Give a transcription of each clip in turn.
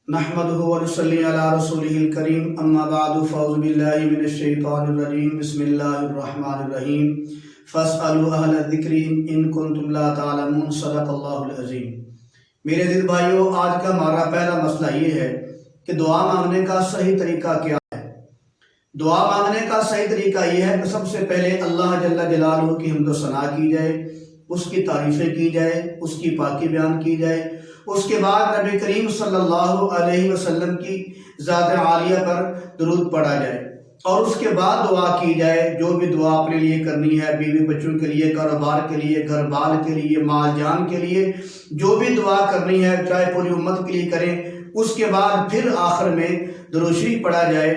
نحمده ونصلي على رسوله الكريم اما بعد فاعوذ بالله من الشیطان الرجیم بسم اللہ الرحمن الرحیم فاسألوا اہل الذکر ان کنتم لا تعلمون صدق اللہ العظیم۔ میرے دل بھائیوں، آج کا ہمارا پہلا مسئلہ یہ ہے کہ دعا مانگنے کا صحیح طریقہ کیا ہے۔ دعا مانگنے کا صحیح طریقہ یہ ہے کہ سب سے پہلے اللہ جل جلالہ کی حمد و ثنا کی جائے، اس کی تعریفیں کی جائے، اس کی پاکی بیان کی جائے۔ اس کے بعد نبی کریم صلی اللہ علیہ وسلم کی ذات عالیہ پر درود پڑھا جائے، اور اس کے بعد دعا کی جائے۔ جو بھی دعا اپنے لیے کرنی ہے، بیوی بچوں کے لیے، کاروبار کے لیے، گھر بار کے لیے، مال جان کے لیے، جو بھی دعا کرنی ہے چاہے پوری امت کے لیے کریں، اس کے بعد پھر آخر میں درود شریف پڑھا جائے۔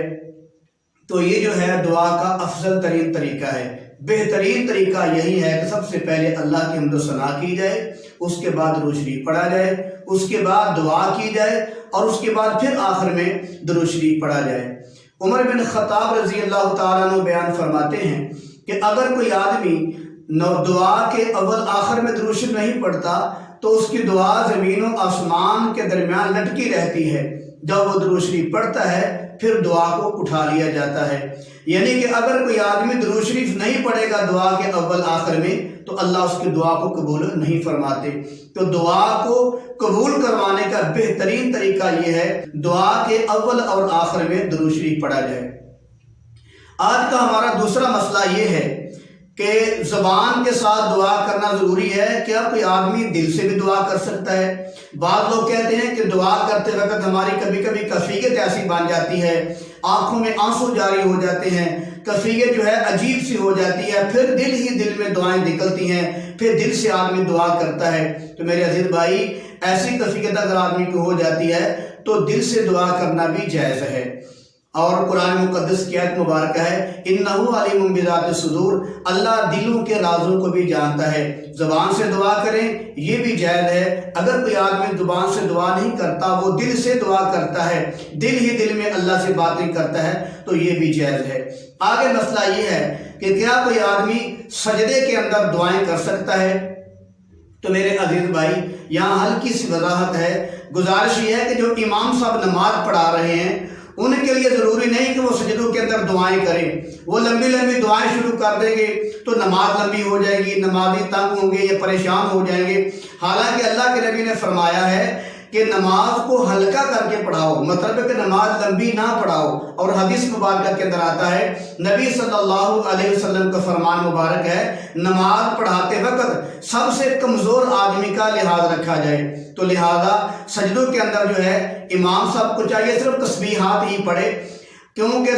تو یہ جو ہے دعا کا افضل ترین طریقہ ہے، بہترین طریقہ یہی ہے کہ سب سے پہلے اللہ کی حمد و ثنا کی جائے، اس کے بعد درود شریف پڑھا جائے، اس کے بعد دعا کی جائے، اور اس کے بعد پھر آخر میں درود شریف پڑھا جائے۔ عمر بن خطاب رضی اللہ تعالیٰ عنہ بیان فرماتے ہیں کہ اگر کوئی آدمی دعا کے اول آخر میں درود شریف نہیں پڑھتا تو اس کی دعا زمین و آسمان کے درمیان لٹکی رہتی ہے۔ جب وہ درود شریف پڑھتا ہے پھر دعا کو اٹھا لیا جاتا ہے۔ یعنی کہ اگر کوئی آدمی درود شریف نہیں پڑھے گا دعا کے اول آخر میں تو اللہ اس کی دعا کو قبول نہیں فرماتے۔ تو دعا کو قبول کروانے کا بہترین طریقہ یہ ہے دعا کے اول اور آخر میں درود شریف پڑھا جائے۔ آج کا ہمارا دوسرا مسئلہ یہ ہے کہ زبان کے ساتھ دعا کرنا ضروری ہے۔ کیا کوئی آدمی دل سے بھی دعا کر سکتا ہے؟ بعض لوگ کہتے ہیں کہ دعا کرتے وقت ہماری کبھی کبھی کیفیت ایسی بن جاتی ہے، آنکھوں میں آنسو جاری ہو جاتے ہیں، کیفیت جو ہے عجیب سی ہو جاتی ہے، پھر دل ہی دل میں دعائیں نکلتی ہیں، پھر دل سے آدمی دعا کرتا ہے۔ تو میرے عزیز بھائی، ایسی کیفیت اگر آدمی کو ہو جاتی ہے تو دل سے دعا کرنا بھی جائز ہے۔ اور قرآن مقدس کی آیت مبارکہ ہے اِنَّهُ عَلِيمٌ بِذَاتِ الصُّدُورِ، اللہ دلوں کے رازوں کو بھی جانتا ہے۔ زبان سے دعا کریں یہ بھی جائز ہے۔ اگر کوئی آدمی زبان سے دعا نہیں کرتا، وہ دل سے دعا کرتا ہے، دل ہی دل میں اللہ سے باتیں کرتا ہے، تو یہ بھی جائز ہے۔ آگے مسئلہ یہ ہے کہ کیا کوئی آدمی سجدے کے اندر دعائیں کر سکتا ہے؟ تو میرے عزیز بھائی، یہاں ہلکی سی وضاحت ہے۔ گزارش یہ ہے کہ جو امام صاحب نماز پڑھا رہے ہیں ان کے لیے ضروری نہیں کہ وہ سجدوں کے اندر دعائیں کریں۔ وہ لمبی لمبی دعائیں شروع کر دیں گے تو نماز لمبی ہو جائے گی، نمازی تنگ ہوں گے یا پریشان ہو جائیں گے۔ حالانکہ اللہ کے نبی نے فرمایا ہے کہ نماز کو ہلکا کر کے پڑھاؤ، مطلب ہے کہ نماز لمبی نہ پڑھاؤ۔ اور حدیث مبارکہ کے اندر آتا ہے، نبی صلی اللہ علیہ وسلم کا فرمان مبارک ہے، نماز پڑھاتے وقت سب سے کمزور آدمی کا لحاظ رکھا جائے۔ تو لہذا سجدوں کے اندر جو ہے امام صاحب کو چاہیے صرف تسبیحات ہی پڑھے، کیونکہ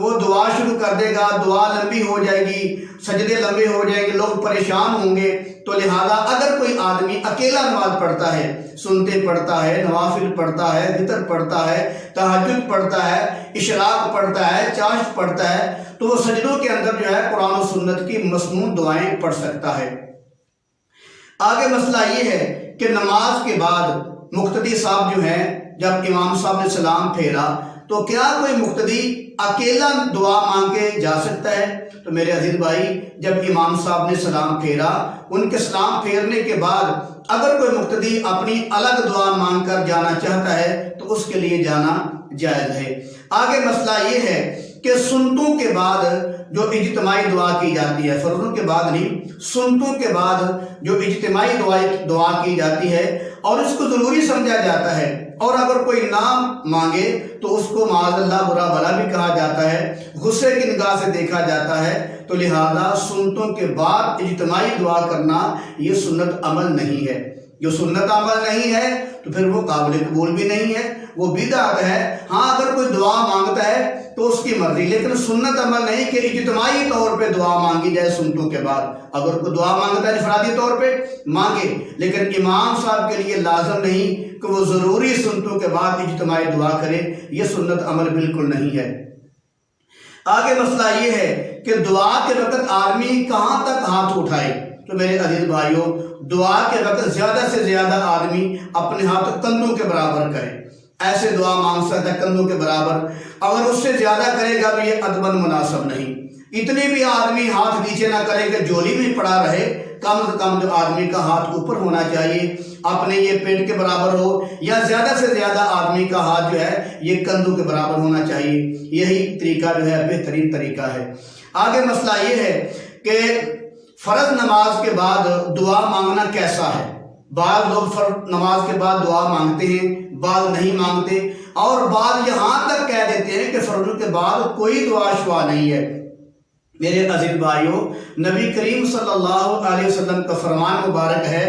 وہ دعا شروع کر دے گا، دعا لمبی ہو جائے گی، سجدے لمبے ہو جائیں گے، لوگ پریشان ہوں گے۔ تو لہذا اگر کوئی آدمی اکیلا نماز پڑھتا ہے، سنتے پڑھتا ہے، نوافل پڑھتا ہے، وتر پڑھتا ہے، تہجد پڑھتا ہے، اشراق پڑھتا ہے، چاشت پڑھتا ہے، تو وہ سجدوں کے اندر جو ہے قرآن و سنت کی مسنون دعائیں پڑھ سکتا ہے۔ آگے مسئلہ یہ ہے کہ نماز کے بعد مقتدی صاحب جو ہیں، جب امام صاحب نے سلام پھیرا تو کیا کوئی مقتدی اکیلا دعا مانگ کے جا سکتا ہے؟ تو میرے عزیز بھائی، جب امام صاحب نے سلام پھیرا، ان کے سلام پھیرنے کے بعد اگر کوئی مقتدی اپنی الگ دعا مانگ کر جانا چاہتا ہے تو اس کے لیے جانا جائز ہے۔ آگے مسئلہ یہ ہے کہ سنتوں کے بعد جو اجتماعی دعا کی جاتی ہے، فرضوں کے بعد نہیں، سنتوں کے بعد جو اجتماعی دعا کی جاتی ہے اور اس کو ضروری سمجھا جاتا ہے، اور اگر کوئی نہ مانگے تو اس کو معاذ اللہ برا بھلا بھی کہا جاتا ہے، غصے کی نگاہ سے دیکھا جاتا ہے۔ تو لہذا سنتوں کے بعد اجتماعی دعا کرنا یہ سنت عمل نہیں ہے۔ جو سنت عمل نہیں ہے تو پھر وہ قابل قبول بھی نہیں ہے، وہ بدعت ہے۔ ہاں اگر کوئی دعا مانگتا ہے تو اس کی مرضی، لیکن سنت عمل نہیں کہ اجتماعی طور پہ دعا مانگی جائے سنتوں کے بعد۔ اگر کوئی دعا مانگتا ہے انفرادی طور پہ مانگے، لیکن امام صاحب کے لیے لازم نہیں کہ وہ ضروری سنتوں کے بعد اجتماعی دعا کرے، یہ سنت عمل بالکل نہیں ہے۔ آگے مسئلہ یہ ہے کہ دعا کے وقت آدمی کہاں تک ہاتھ اٹھائے؟ تو میرے عزیز بھائیوں، دعا کے وقت زیادہ سے زیادہ آدمی اپنے ہاتھ کندھوں کے برابر کرے۔ ایسے دعا مانگ سکتا ہے کندھوں کے برابر، اگر اس سے زیادہ کرے گا تو یہ ادباً مناسب نہیں۔ اتنی بھی آدمی ہاتھ نیچے نہ کرے کہ جولی میں پڑا رہے، کم سے کم جو آدمی کا ہاتھ اوپر ہونا چاہیے، اپنے یہ پیٹ کے برابر ہو، یا زیادہ سے زیادہ آدمی کا ہاتھ جو ہے یہ کندھوں کے برابر ہونا چاہیے۔ یہی طریقہ جو ہے بہترین طریقہ ہے۔ آگے مسئلہ یہ ہے کہ فرض نماز کے بعد دعا مانگنا کیسا ہے۔ بعض لوگ فرض نماز کے بعد دعا مانگتے ہیں، بعض نہیں مانگتے، اور بعض یہاں تک کہہ دیتے ہیں کہ فرض کے بعد کوئی دعا شفا نہیں ہے۔ میرے عزیز بھائیوں، نبی کریم صلی اللہ علیہ وسلم کا فرمان مبارک ہے،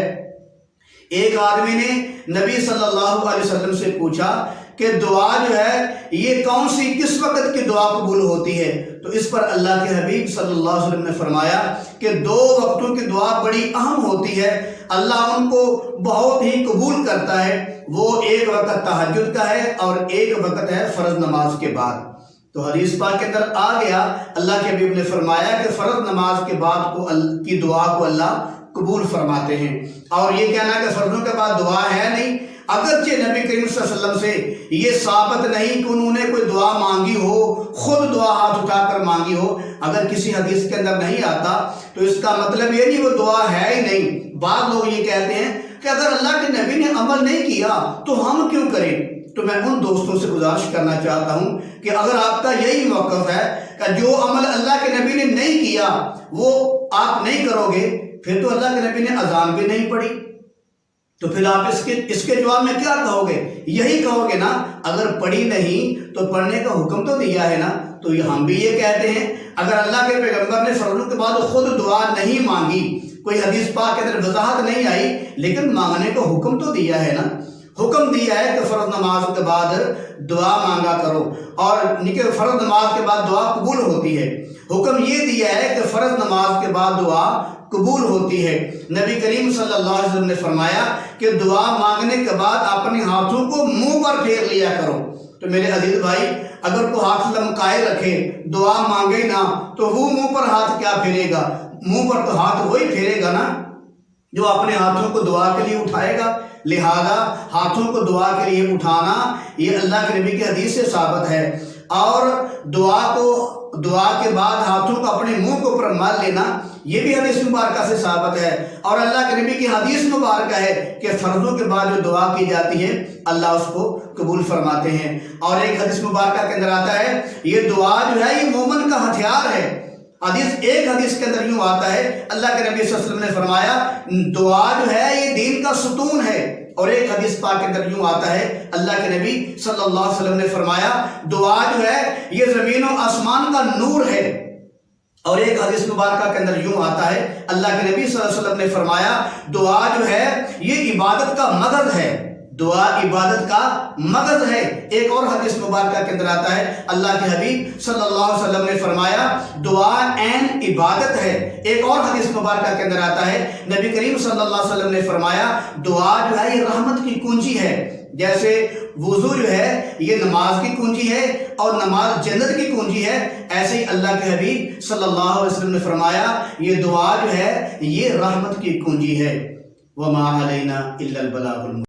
ایک آدمی نے نبی صلی اللہ علیہ وسلم سے پوچھا کہ دعا جو ہے یہ کون سی کس وقت کی دعا قبول ہوتی ہے؟ تو اس پر اللہ کے حبیب صلی اللہ علیہ وسلم نے فرمایا کہ 2 وقتوں کی دعا بڑی اہم ہوتی ہے، اللہ ان کو بہت ہی قبول کرتا ہے۔ وہ ایک وقت تہجد کا ہے اور ایک وقت ہے فرض نماز کے بعد۔ تو حدیث پاک کے اندر آ گیا، اللہ کے حبیب نے فرمایا کہ فرض نماز کے بعد کی دعا کو اللہ قبول فرماتے ہیں۔ اور یہ کہنا کہ فرضوں کے بعد دعا ہے نہیں، اگرچہ نبی کریم صلی اللہ علیہ وسلم سے یہ ثابت نہیں کہ انہوں نے کوئی دعا مانگی ہو، خود دعا ہاتھ اٹھا کر مانگی ہو، اگر کسی حدیث کے اندر نہیں آتا تو اس کا مطلب یہ نہیں وہ دعا ہے ہی نہیں۔ بعض لوگ یہ کہتے ہیں کہ اگر اللہ کے نبی نے عمل نہیں کیا تو ہم کیوں کریں؟ تو میں ان دوستوں سے گزارش کرنا چاہتا ہوں کہ اگر آپ کا یہی موقف ہے کہ جو عمل اللہ کے نبی نے نہیں کیا وہ آپ نہیں کرو گے، پھر تو اللہ کے نبی نے اذان بھی نہیں پڑھی، تو پھر آپ اس کے جواب میں کیا کہو گے؟ یہی کہو گے نا، اگر پڑھی نہیں تو پڑھنے کا حکم تو دیا ہے نا۔ تو ہم بھی یہ کہتے ہیں اگر اللہ کے پیغمبر نے فرضوں کے بعد خود دعا نہیں مانگی، کوئی حدیث پاک کے اندر وضاحت نہیں آئی، لیکن مانگنے کا حکم تو دیا ہے نا، حکم دیا ہے کہ فرض نماز کے بعد دعا مانگا کرو، اور فرض نماز کے بعد دعا قبول ہوتی ہے۔ حکم یہ دیا ہے کہ فرض نماز کے بعد دعا قبول ہوتی ہے۔ نبی کریم صلی اللہ علیہ وسلم نے فرمایا کہ دعا مانگنے کے بعد اپنے ہاتھوں کو منہ پر پھیر لیا کرو۔ تو میرے عزیز بھائی، اگر کوئی ہاتھ لمکائے رکھے، دعا مانگے نہ، تو وہ منہ پر ہاتھ کیا پھیرے گا؟ منہ پر تو ہاتھ وہی پھیرے گا نا جو اپنے ہاتھوں کو دعا کے لیے اٹھائے گا۔ لہذا ہاتھوں کو دعا کے لیے اٹھانا یہ اللہ کے نبی کی حدیث سے ثابت ہے، اور دعا کے بعد ہاتھوں کو اپنے منہ کے اوپر مال لینا یہ بھی حدیث مبارکہ سے ثابت ہے، اور اللہ کے نبی کی حدیث مبارکہ ہے کہ فرضوں کے بعد جو دعا کی جاتی ہے اللہ اس کو قبول فرماتے ہیں۔ اور ایک حدیث مبارکہ کے اندر آتا ہے یہ دعا جو ہے یہ مومن کا ہتھیار ہے۔ ایک حدیث کے اندر یوں آتا ہے، اللہ کے نبی صلی اللہ علیہ وسلم نے فرمایا دعا جو ہے یہ دین کا ستون ہے، اور ایک حدیث پاک کے اندر یوں آتا ہے، اللہ کے نبی صلی اللہ علیہ وسلم نے فرمایا دعا جو ہے یہ زمین و آسمان کا نور ہے، اور ایک حدیث مبارکہ کے اندر یوں آتا ہے، اللہ کے نبی صلی اللہ علیہ وسلم نے فرمایا دعا جو ہے یہ عبادت کا مغز ہے، دعا عبادت کا مغز ہے۔ ایک اور حدیث مبارکہ کے اندر آتا ہے، اللہ کے حبیب صلی اللہ علیہ وسلم نے فرمایا دعا عین عبادت ہے۔ ایک اور حدیث مبارکہ کے اندر آتا ہے، نبی کریم صلی اللہ علیہ وسلم نے فرمایا دعا جو ہے یہ رحمت کی کنجی ہے، جیسے وضو جو ہے یہ نماز کی کنجی ہے اور نماز جنت کی کنجی ہے، ایسے ہی اللہ کے حبیب صلی اللہ علیہ وسلم نے فرمایا یہ دعا جو ہے یہ رحمت کی کنجی ہے۔ وما علینا الا البلاغ